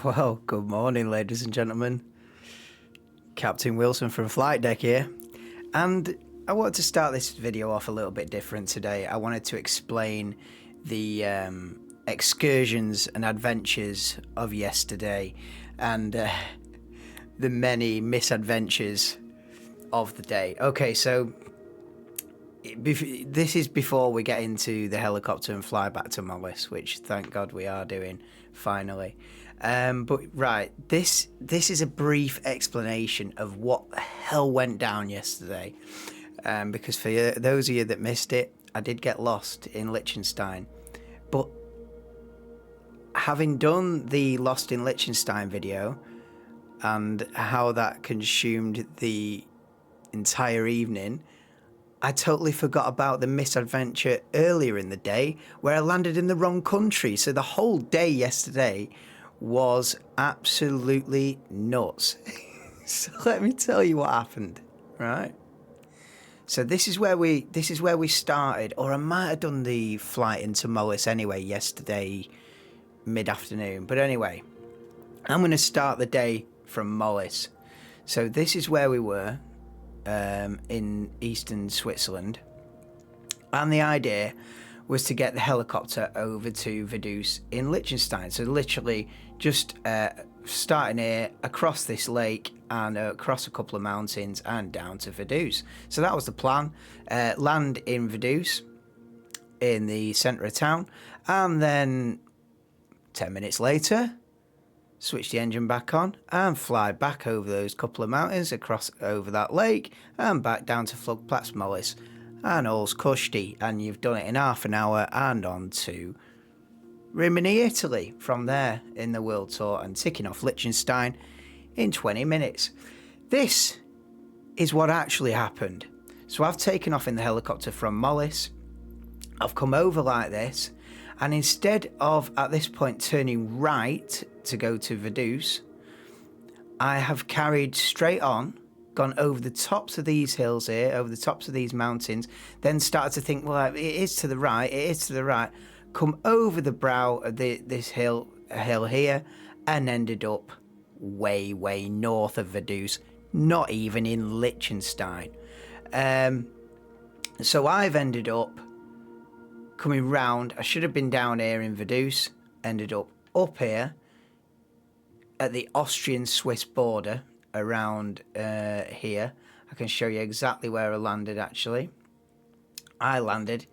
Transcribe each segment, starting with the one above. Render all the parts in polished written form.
Well, good morning, ladies and gentlemen. Captain Wilson from Flight Deck here. And I wanted to start this video off a little bit different today. I wanted to explain the excursions and adventures of yesterday and the many misadventures of the day. Okay, so this is before we get into the helicopter and fly back to Mollis, which thank God we are doing finally. But right, this is a brief explanation of what the hell went down yesterday. Because for those of you that missed it, I did get lost in Liechtenstein. But having done the Lost in Liechtenstein video and how that consumed the entire evening, I totally forgot about the misadventure earlier in the day where I landed in the wrong country. So the whole day yesterday was absolutely nuts. So let me tell you what happened, right? So this is where we started, or I might have done the flight into Mollis anyway yesterday mid-afternoon. But anyway, I'm going to start the day from Mollis. So this is where we were. In eastern Switzerland, and the idea was to get the helicopter over to Vaduz in Liechtenstein. So literally just starting here across this lake and across a couple of mountains and down to Vaduz. So that was the plan. Land in Vaduz in the centre of town, and then 10 minutes later switch the engine back on and fly back over those couple of mountains, across over that lake and back down to Flugplatz Mollis, and all's cushy, and you've done it in half an hour and on to Rimini, Italy from there in the world tour, and ticking off Liechtenstein in 20 minutes. This is what actually happened. So I've taken off in the helicopter from Mollis. I've come over like this, and instead of at this point turning right to go to Vaduz, I have carried straight on, gone over the tops of these hills here, over the tops of these mountains, then started to think, well, it is to the right, come over the brow of this hill here, and ended up way north of Vaduz, not even in Liechtenstein. So I've ended up coming round. I should have been down here in Vaduz, ended up here at the Austrian-Swiss border around here. I can show you exactly where I landed actually. I landed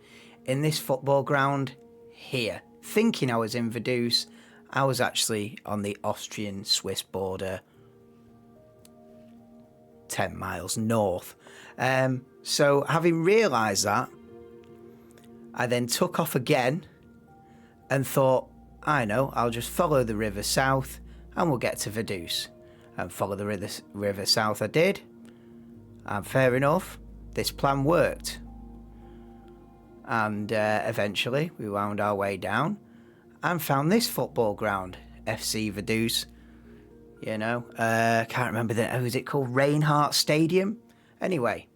in this football ground here, thinking I was in Vaduz. I was actually on the Austrian-Swiss border 10 miles north. So having realised that, I then took off again and thought, I know, I'll just follow the river south and we'll get to Vaduz. And follow the river south I did. And fair enough, this plan worked. And eventually we wound our way down and found this football ground, FC Vaduz. You know, can't remember is it called Reinhardt Stadium? Anyway,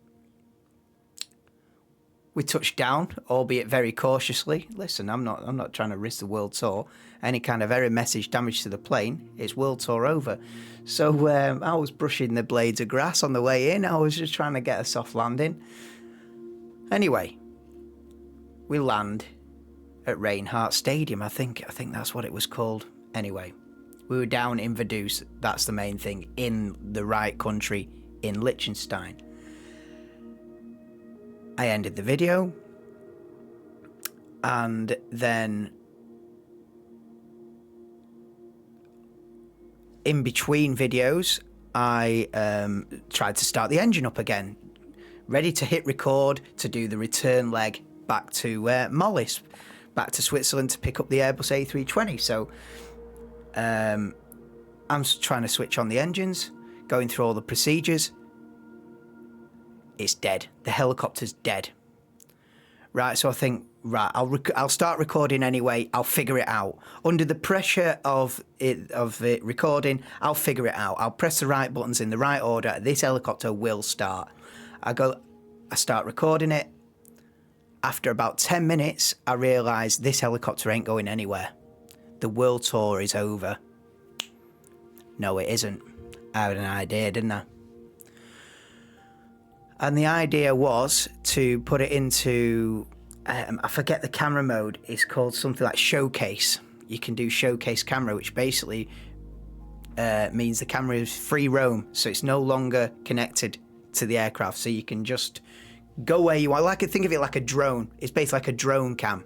we touched down, albeit very cautiously. Listen, I'm not trying to risk the world tour. Any kind of error message damage to the plane, it's world tour over. So I was brushing the blades of grass on the way in. I was just trying to get a soft landing. Anyway, we land at Reinhardt Stadium. I think that's what it was called. Anyway, we were down in Vaduz. That's the main thing, in the right country, in Liechtenstein. I ended the video, and then in between videos I tried to start the engine up again, ready to hit record to do the return leg back to Mollis, back to Switzerland to pick up the Airbus A320. So I'm trying to switch on the engines, going through all the procedures. It's dead. The helicopter's dead. Right, so I think, right, I'll start recording anyway. I'll figure it out. Under the pressure of it recording, I'll figure it out. I'll press the right buttons in the right order. This helicopter will start. I start recording it. After about 10 minutes, I realise this helicopter ain't going anywhere. The world tour is over. No, it isn't. I had an idea, didn't I? And the idea was to put it into, I forget the camera mode. It's called something like showcase. You can do showcase camera, which basically means the camera is free roam. So it's no longer connected to the aircraft. So you can just go where you want. I could think of it like a drone. It's basically like a drone cam.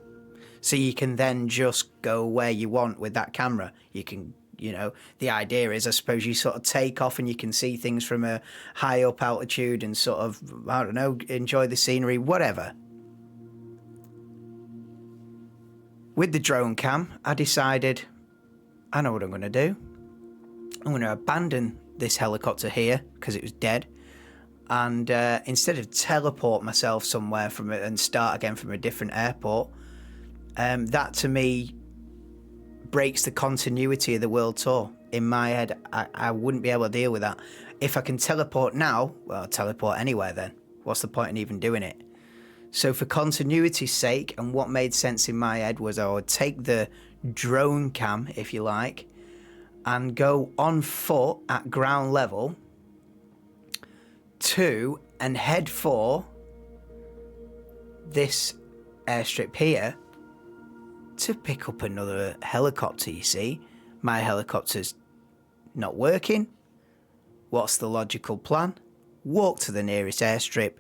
So you can then just go where you want with that camera. You can, you know, the idea is, I suppose, you sort of take off and you can see things from a high up altitude and sort of, I don't know, enjoy the scenery, whatever. With the drone cam, I decided, I know what I'm going to do. I'm going to abandon this helicopter here because it was dead. And instead of teleport myself somewhere from it and start again from a different airport, that to me breaks the continuity of the world tour. In my head, I wouldn't be able to deal with that. If I can teleport now, well, I'll teleport anywhere then. What's the point in even doing it? So for continuity's sake, and what made sense in my head was I would take the drone cam, if you like, and go on foot at ground level to and head for this airstrip here to pick up another helicopter, you see. My helicopter's not working. What's the logical plan? Walk to the nearest airstrip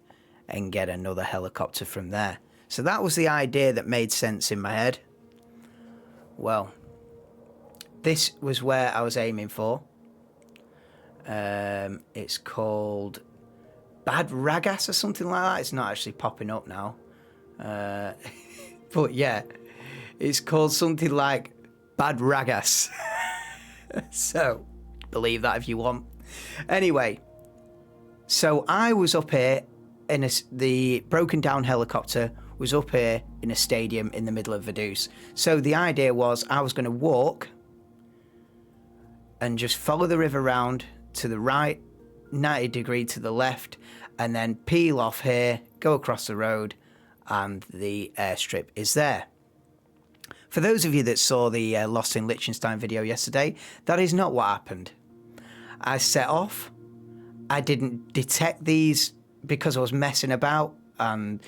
and get another helicopter from there. So that was the idea that made sense in my head. Well, this was where I was aiming for. It's called Bad Ragaz or something like that. It's not actually popping up now. But yeah, it's called something like Bad Ragaz. So, believe that if you want. Anyway, so I was up here in the broken down helicopter was up here in a stadium in the middle of Vaduz. So the idea was I was going to walk and just follow the river round to the right, 90 degree to the left, and then peel off here, go across the road, and the airstrip is there. For those of you that saw the Lost in Liechtenstein video yesterday, that is not what happened. I set off. I didn't detect these because I was messing about and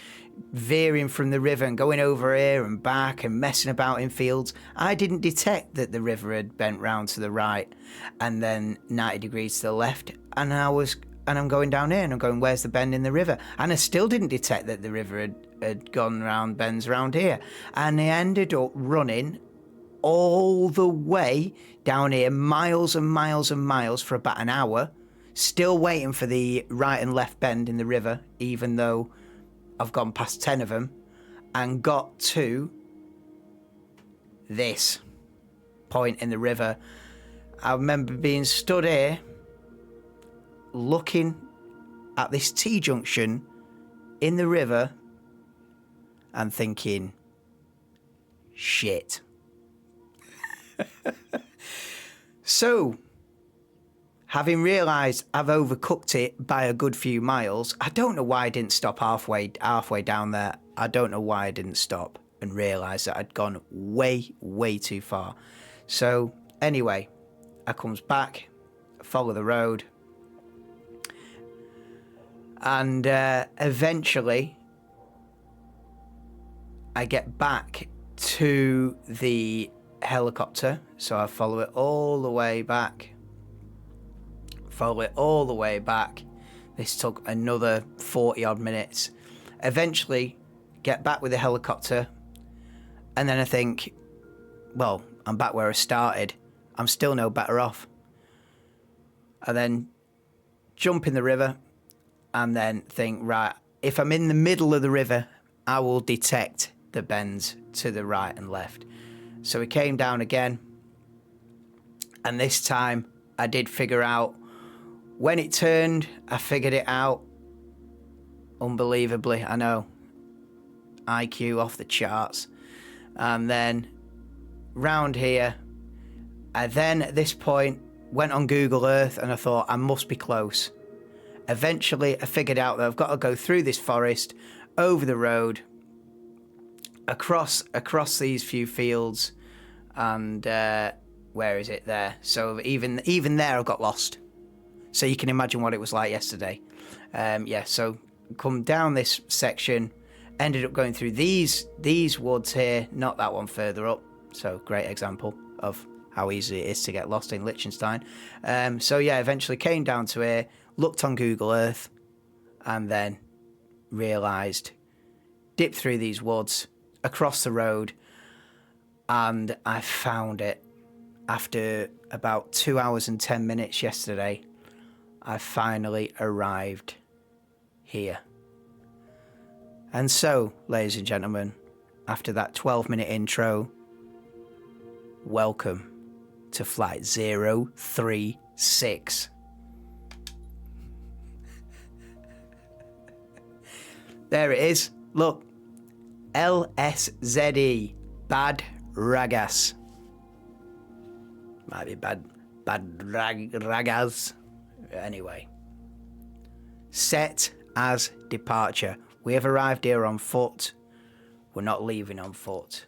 veering from the river and going over here and back and messing about in fields. I didn't detect that the river had bent round to the right and then 90 degrees to the left, and I'm going down here and I'm going, where's the bend in the river? And I still didn't detect that the river had gone round bends around here. And I ended up running all the way down here, miles and miles and miles for about an hour, still waiting for the right and left bend in the river, even though I've gone past 10 of them, and got to this point in the river. I remember being stood here looking at this T-junction in the river and thinking, shit. So, having realised I've overcooked it by a good few miles, I don't know why I didn't stop halfway down there. I don't know why I didn't stop and realise that I'd gone way, way too far. So, anyway, I comes back, follow the road, and eventually I get back to the helicopter. So I follow it all the way back. This took another 40 odd minutes. Eventually get back with the helicopter, and then I think, well, I'm back where I started. I'm still no better off. I then jump in the river and then think, right, if I'm in the middle of the river, I will detect the bends to the right and left. So we came down again, and this time I did figure out when it turned. I figured it out unbelievably. I know, IQ off the charts. And then round here, I then at this point went on Google Earth and I thought I must be close. Eventually I figured out that I've got to go through this forest, over the road, across these few fields, and Where is it? There. So even there I got lost. So you can imagine what it was like yesterday. Yeah, so come down this section, ended up going through these woods here, not that one further up. So great example of how easy it is to get lost in Liechtenstein. So yeah, eventually came down to here, looked on Google Earth, and then realised, dipped through these woods, across the road, and I found it. After about 2 hours and 10 minutes yesterday, I finally arrived here. And so, ladies and gentlemen, after that 12-minute intro, welcome to Flight 036. There it is. Look. LSZE. Bad Ragaz. Might be bad Ragaz. Anyway. Set as departure. We have arrived here on foot. We're not leaving on foot.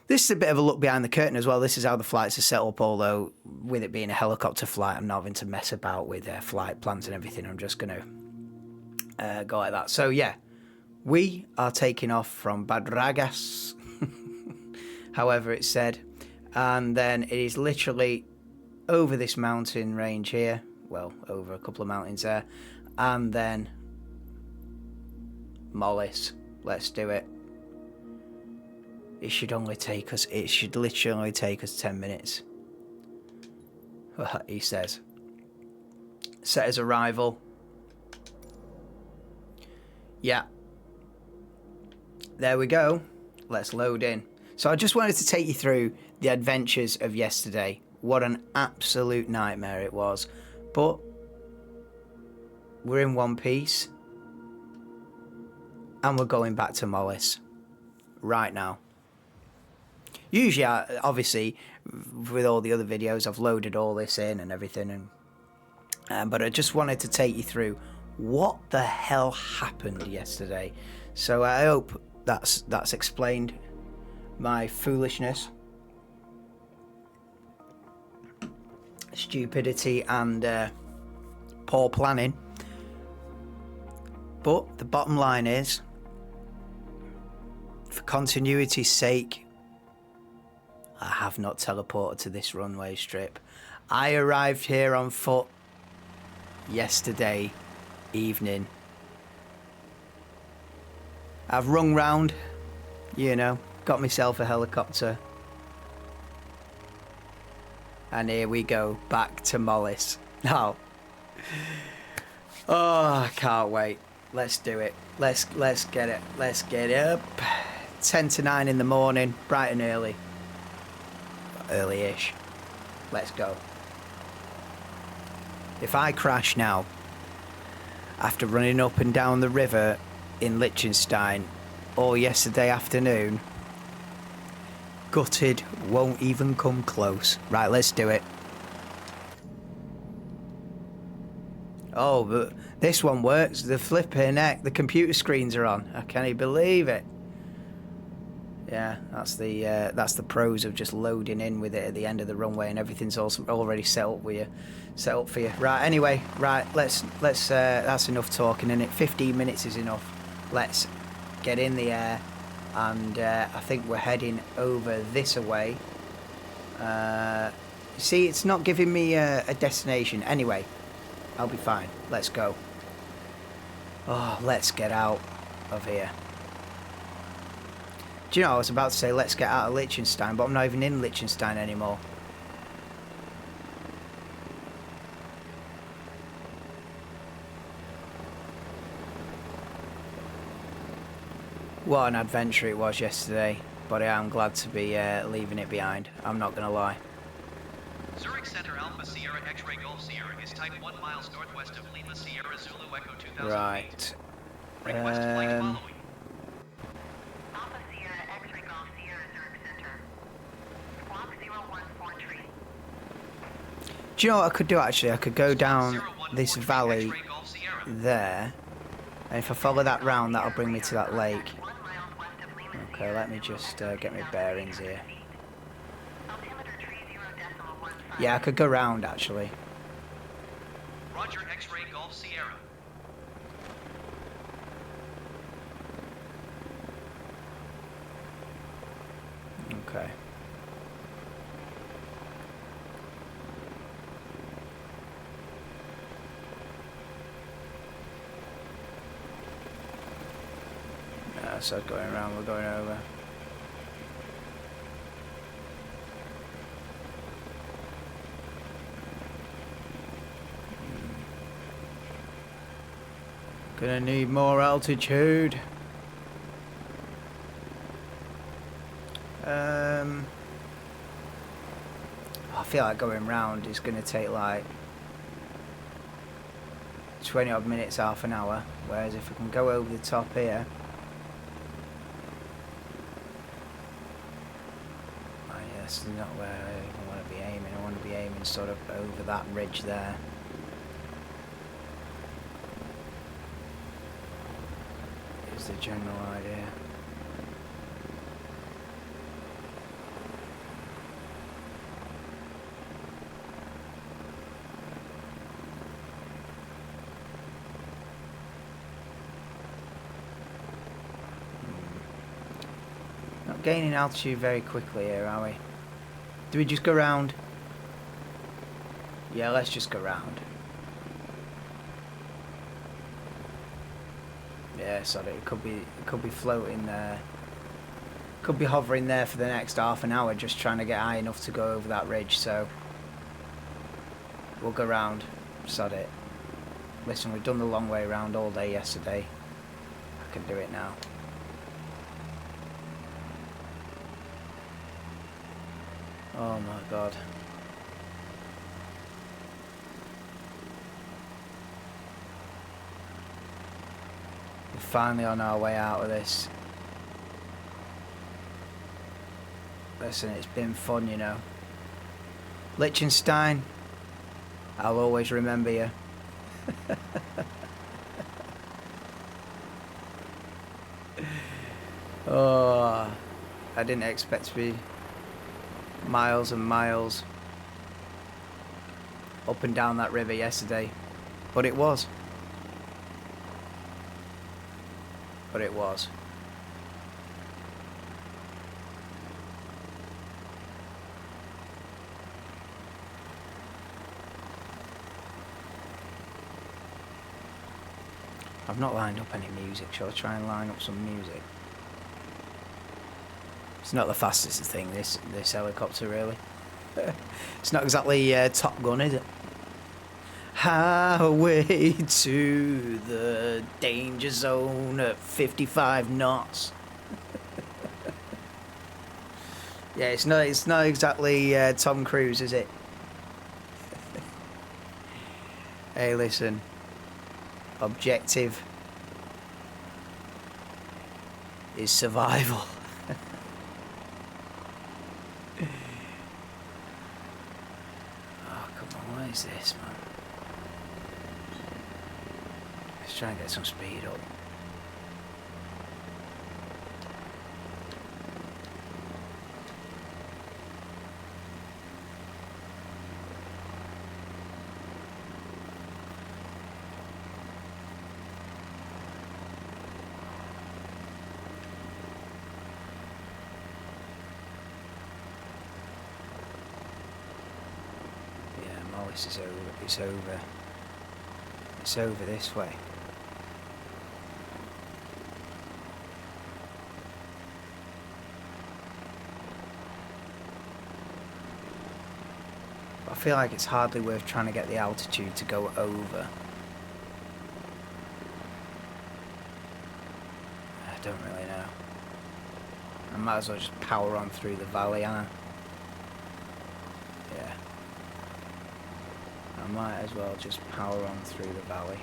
This is a bit of a look behind the curtain as well. This is how the flights are set up, although with it being a helicopter flight, I'm not having to mess about with flight plans and everything. I'm just going to go like that. So yeah, we are taking off from Bad Ragaz, however it's said, and then it is literally over this mountain range here, well, over a couple of mountains there, and then Mollis. Let's do it. It should literally take us 10 minutes. He says. Set as arrival. Yeah. There we go. Let's load in. So I just wanted to take you through the adventures of yesterday. What an absolute nightmare it was. But we're in one piece. And we're going back to Mollis right now. Usually, obviously, with all the other videos, I've loaded all this in and everything. But I just wanted to take you through what the hell happened yesterday. So I hope that's explained my foolishness, stupidity, and poor planning. But the bottom line is, for continuity's sake, I have not teleported to this runway strip. I arrived here on foot yesterday evening. I've rung round, got myself a helicopter. And here we go, back to Mollis. Now, I can't wait. Let's do it. Let's get it. Let's get up. 10 to 9 in the morning, bright and early. Early-ish. Let's go. If I crash now, after running up and down the river in Liechtenstein all yesterday afternoon, gutted, won't even come close. Right, let's do it. Oh, but this one works. The flipping heck, the computer screens are on. I can't believe it. Yeah, that's the pros of just loading in with it at the end of the runway, and everything's also already set up for you. Right. Anyway, right. Let's. That's enough talking, innit? 15 minutes is enough. Let's get in the air, and I think we're heading over this way. See, it's not giving me a destination. Anyway, I'll be fine. Let's go. Oh, let's get out of here. Do you know, I was about to say let's get out of Liechtenstein, but I'm not even in Liechtenstein anymore. What an adventure it was yesterday, but I am glad to be leaving it behind. I'm not going to lie. Zurich Center Alpha Sierra X-Ray Golf Sierra is type 1 miles northwest of Lima Sierra Zulu Echo 2000. Right. Request flight following. Alpha Sierra X-Ray Golf Sierra Zurich Center. Squawk 0143. Do you know what I could do actually? I could go down this valley there, and if I follow that round, that'll bring me to that lake. Okay, let me just get my bearings here. Altimeter Yeah, I could go round actually. Roger, X-ray Golf Sierra. Okay. So going around, we're going over. Gonna need more altitude. I feel like going round is gonna take like 20 odd minutes, half an hour. Whereas if we can go over the top here. Oh yeah, this is not where I even want to be aiming. I want to be aiming sort of over that ridge there. Is the general idea. Not gaining altitude very quickly here, are we? Do we just go round? Yeah, let's just go round. Yeah, sorry, it could be floating there. Could be hovering there for the next half an hour, just trying to get high enough to go over that ridge. So we'll go round. Sod it. Listen, we've done the long way round all day yesterday. I can do it now. Oh my god. We're finally on our way out of this. Listen, it's been fun, you know. Liechtenstein, I'll always remember you. Oh, I didn't expect to be miles and miles up and down that river yesterday, but it was. But it was. I've not lined up any music. Shall I try and line up some music? It's not the fastest thing, this helicopter, really. It's not exactly Top Gun, is it? Highway to the danger zone at 55 knots. Yeah, it's not exactly Tom Cruise, is it? Hey, listen. Objective is survival. Oh, come on, what is this, man? Let's try and get some speed up. Mollis is over. It's over this way. But I feel like it's hardly worth trying to get the altitude to go over. I don't really know. I might as well just power on through the valley, Anna. Yeah. I might as well just power on through the valley.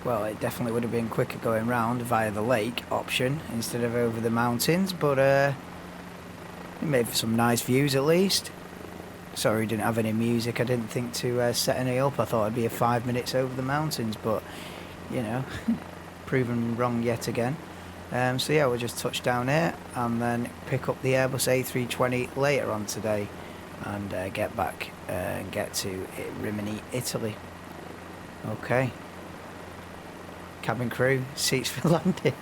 well, it definitely would have been quicker going round via the lake option instead of over the mountains, but it made for some nice views at least. Sorry, didn't have any music. I didn't think to set any up. I thought it'd be a 5 minutes over the mountains, but, you know, proven wrong yet again. So yeah, we'll just touch down here and then pick up the Airbus A320 later on today and get back and get to Rimini, Italy. Okay. Cabin crew, seats for landing.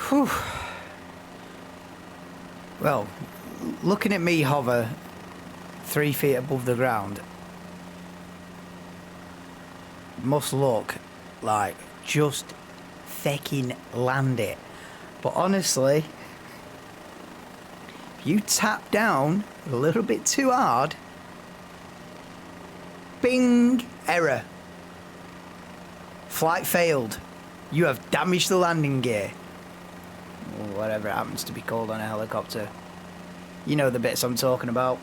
Whew. Well, looking at me hover 3 feet above the ground must look like just fucking land it. But honestly, if you tap down a little bit too hard, bing, error. Flight failed. You have damaged the landing gear. Or whatever it happens to be called on a helicopter. You know the bits I'm talking about.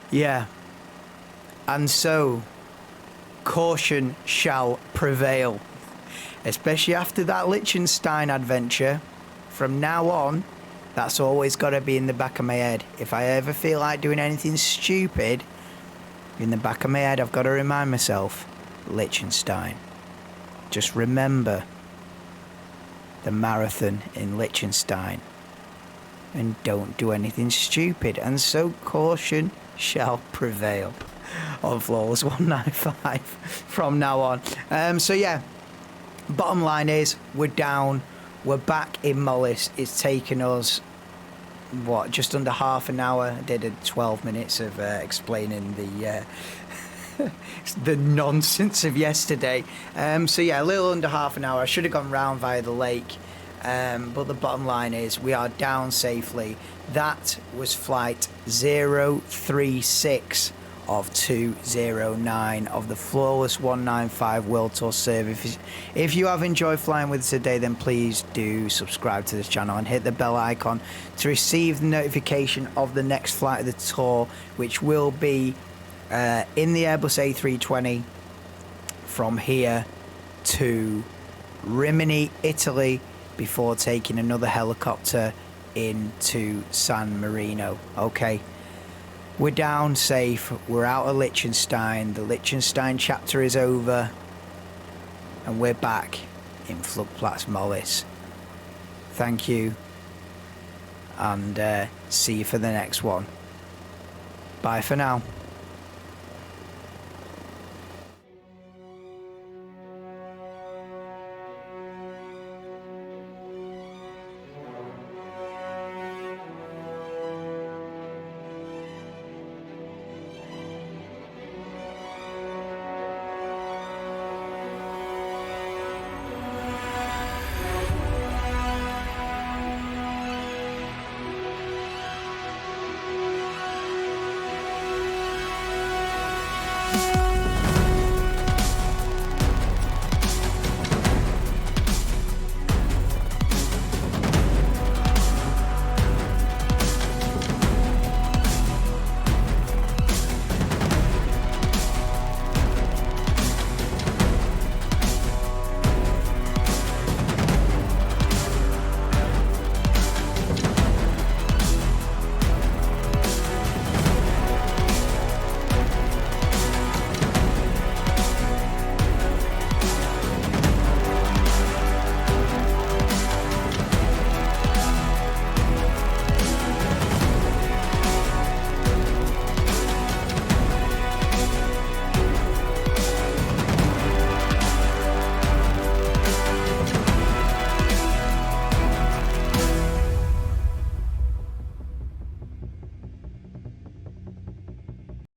Yeah. And so, caution shall prevail. Especially after that Liechtenstein adventure. From now on, that's always got to be in the back of my head. If I ever feel like doing anything stupid, in the back of my head I've got to remind myself, Liechtenstein. Just remember the marathon in Liechtenstein. And don't do anything stupid. And so caution shall prevail on Flawless 195 from now on. So yeah, bottom line is we're down. We're back in Mollis. It's taken us, what, just under half an hour. I did 12 minutes of explaining the the nonsense of yesterday. So yeah, a little under half an hour. I should have gone round via the lake But the bottom line is we are down safely. That was flight 036 of 209 of the Flawless 195 World Tour service. If you have enjoyed flying with us today, then please do subscribe to this channel and hit the bell icon to receive the notification of the next flight of the tour, which will be in the Airbus A320 from here to Rimini, Italy, before taking another helicopter into San Marino. Okay, we're down safe, we're out of Liechtenstein, the Liechtenstein chapter is over, and we're back in Flugplatz Mollis. Thank you, and see you for the next one. Bye for now.